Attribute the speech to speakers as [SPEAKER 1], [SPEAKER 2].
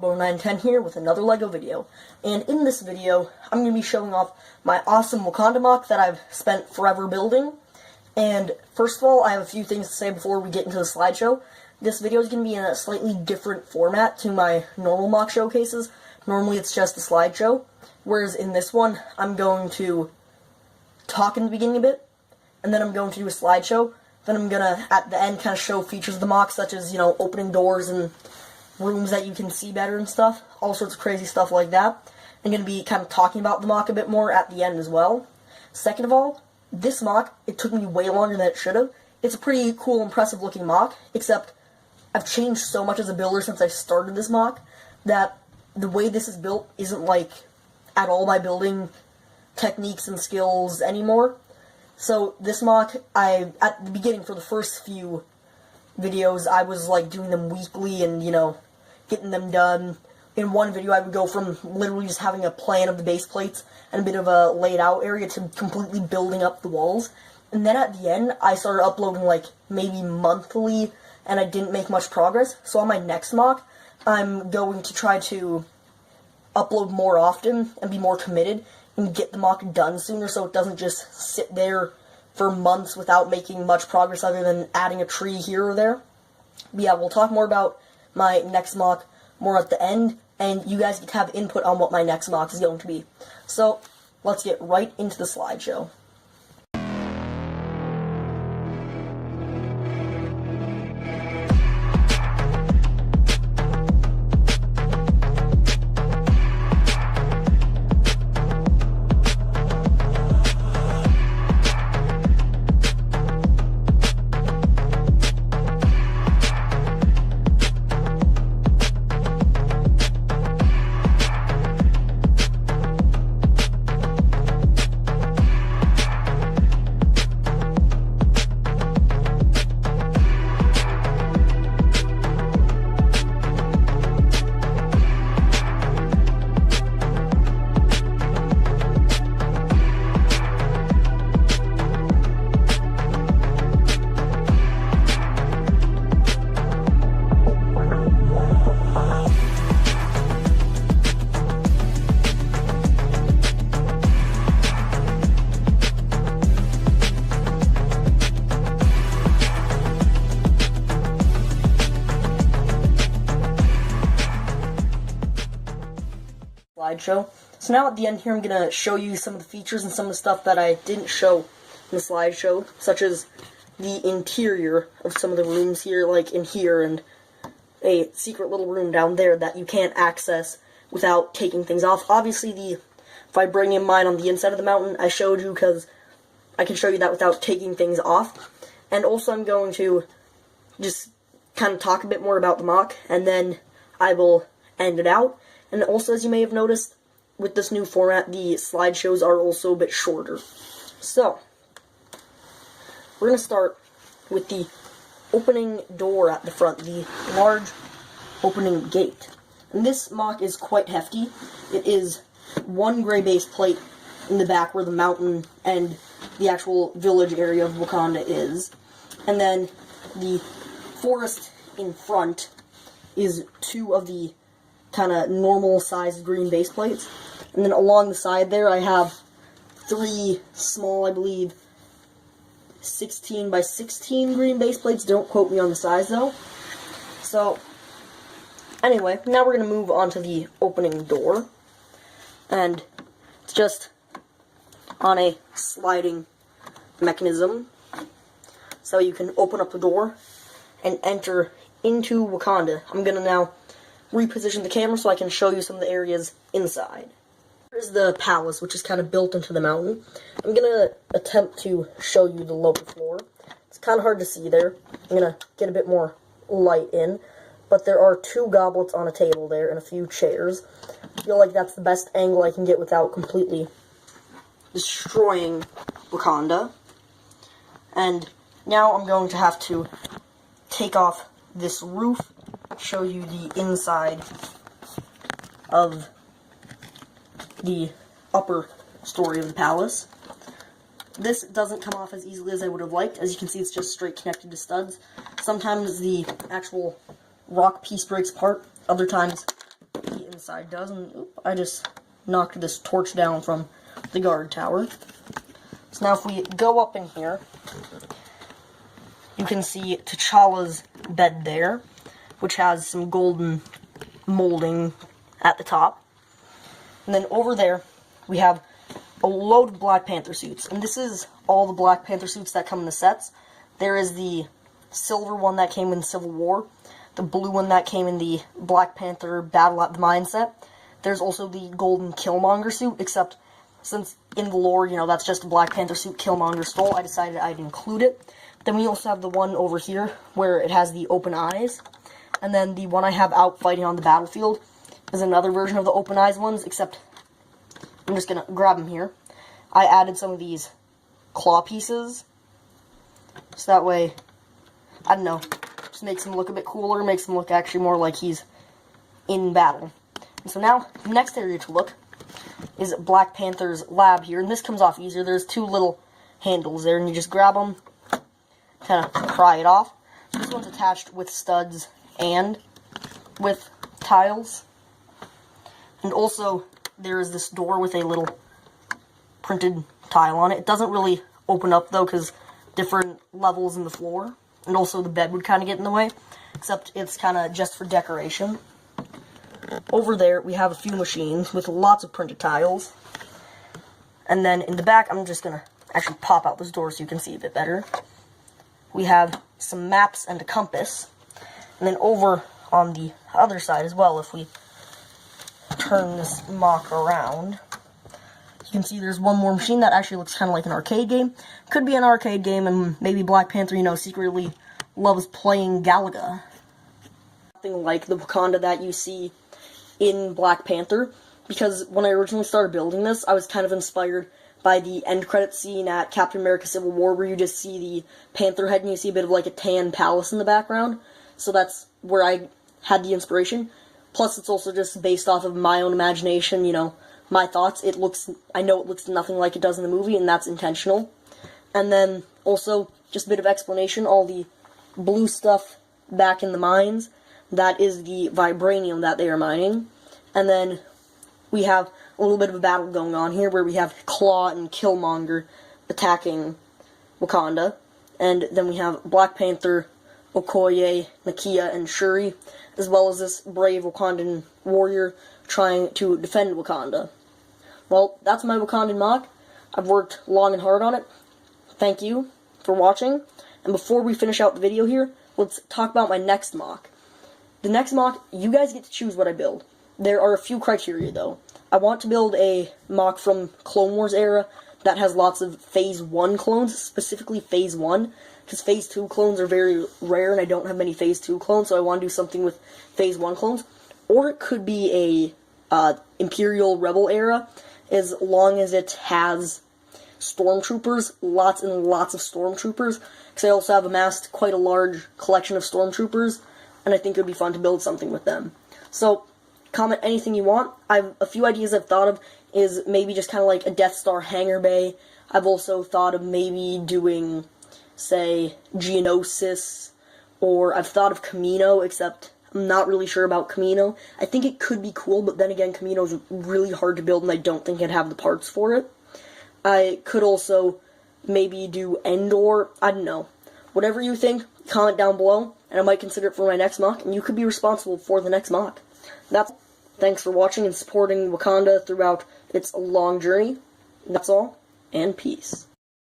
[SPEAKER 1] Bo910 here with another LEGO video, and in this video, I'm going to be showing off my awesome Wakanda M.O.C that I've spent forever building. And first of all, I have a few things to say before we get into the slideshow. This video is going to be in a slightly different format to my normal M.O.C showcases. Normally it's just a slideshow, whereas in this one, I'm going to talk in the beginning a bit, and then I'm going to do a slideshow. Then I'm going to, at the end, kind of show features of the M.O.C, such as, opening doors and rooms that you can see better and stuff. All sorts of crazy stuff like that. I'm going to be kind of talking about the M.O.C a bit more at the end as well. Second of all, this M.O.C, it took me way longer than it should have. It's a pretty cool, impressive looking M.O.C, except I've changed so much as a builder since I started this M.O.C that the way this is built isn't like at all my building techniques and skills anymore. So this M.O.C, at the beginning, for the first few videos, I was like doing them weekly and, getting them done. In one video, I would go from literally just having a plan of the base plates and a bit of a laid out area to completely building up the walls. And then at the end, I started uploading like maybe monthly, and I didn't make much progress. So on my next M.O.C, I'm going to try to upload more often and be more committed and get the M.O.C done sooner so it doesn't just sit there for months without making much progress other than adding a tree here or there. But yeah, we'll talk more about my next M.O.C more at the end, and you guys get to have input on what my next M.O.C is going to be. So, let's get right into the slideshow. Slideshow. So now at the end here, I'm going to show you some of the features and some of the stuff that I didn't show in the slideshow, such as the interior of some of the rooms here, like in here, and a secret little room down there that you can't access without taking things off. Obviously, the vibranium mine on the inside of the mountain I showed you because I can show you that without taking things off. And also I'm going to just kind of talk a bit more about the M.O.C, and then I will end it out. And also, as you may have noticed, with this new format, the slideshows are also a bit shorter. So, we're going to start with the opening door at the front, the large opening gate. And this M.O.C is quite hefty. It is one gray base plate in the back where the mountain and the actual village area of Wakanda is. And then the forest in front is two of the kind of normal-sized green base plates. And then along the side there, I have three small, I believe, 16 by 16 green base plates. Don't quote me on the size, though. So, anyway, now we're going to move on to the opening door. And it's just on a sliding mechanism. So you can open up the door and enter into Wakanda. I'm going to now reposition the camera so I can show you some of the areas inside. Here's the palace, which is kind of built into the mountain. I'm going to attempt to show you the lower floor. It's kind of hard to see there. I'm going to get a bit more light in. But there are two goblets on a table there and a few chairs. I feel like that's the best angle I can get without completely destroying Wakanda. And now I'm going to have to take off this roof, show you the inside of the upper story of the palace. This doesn't come off as easily as I would have liked. As you can see, it's just straight connected to studs. Sometimes the actual rock piece breaks apart. Other times, inside does, and I just knocked this torch down from the guard tower. So now if we go up in here, you can see T'Challa's bed there, which has some golden molding at the top. And then over there, we have a load of Black Panther suits. And this is all the Black Panther suits that come in the sets. There is the silver one that came in Civil War, the blue one that came in the Black Panther Battle at the Mine set. There's also the golden Killmonger suit, except since in the lore, you know, that's just a Black Panther suit Killmonger stole, I decided I'd include it. Then we also have the one over here where it has the open eyes. And then the one I have out fighting on the battlefield is another version of the open eyes ones, except I'm just going to grab them here. I added some of these claw pieces, so that way, I don't know, just makes him look a bit cooler, makes him look actually more like he's in battle. And so now, the next area to look is Black Panther's lab here, and this comes off easier. There's two little handles there, and you just grab them, kind of pry it off. This one's attached with studs and with tiles. And also, there is this door with a little printed tile on it. It doesn't really open up, though, because different levels in the floor. And also the bed would kind of get in the way, except it's kind of just for decoration. Over there, we have a few machines with lots of printed tiles. And then in the back, I'm just going to actually pop out this door so you can see a bit better. We have some maps and a compass. And then over on the other side as well, if we turn this mock around, you can see there's one more machine that actually looks kind of like an arcade game. Could be an arcade game, and maybe Black Panther, you know, secretly loves playing Galaga. Nothing like the Wakanda that you see in Black Panther, because when I originally started building this, I was kind of inspired by the end credit scene at Captain America Civil War, where you just see the Panther head and you see a bit of like a tan palace in the background. So that's where I had the inspiration. Plus, it's also just based off of my own imagination, you know, my thoughts. I know it looks nothing like it does in the movie, and that's intentional. And then, also, just a bit of explanation, all the blue stuff back in the mines, that is the vibranium that they are mining. And then, we have a little bit of a battle going on here, where we have Claw and Killmonger attacking Wakanda. And then we have Black Panther, Okoye, Nakia, and Shuri, as well as this brave Wakandan warrior trying to defend Wakanda. Well, that's my Wakandan mock. I've worked long and hard on it. Thank you for watching. And before we finish out the video here, let's talk about my next mock. The next mock, you guys get to choose what I build. There are a few criteria, though. I want to build a mock from Clone Wars era that has lots of Phase 1 clones, specifically Phase 1, because Phase 2 clones are very rare, and I don't have many Phase 2 clones, so I want to do something with Phase 1 clones. Or it could be a Imperial Rebel era, as long as it has stormtroopers, lots and lots of stormtroopers, because I also have amassed quite a large collection of stormtroopers, and I think it would be fun to build something with them. So, comment anything you want. A few ideas I've thought of is maybe just kind of like a Death Star hangar bay. I've also thought of maybe doing, say, Geonosis, or I've thought of Camino, except I'm not really sure about Camino. I think it could be cool, but then again, Camino is really hard to build, and I don't think I'd have the parts for it. I could also maybe do Endor. I don't know. Whatever you think, comment down below, and I might consider it for my next mock, and you could be responsible for the next mock. Thanks for watching and supporting Wakanda throughout its long journey. That's all, and peace.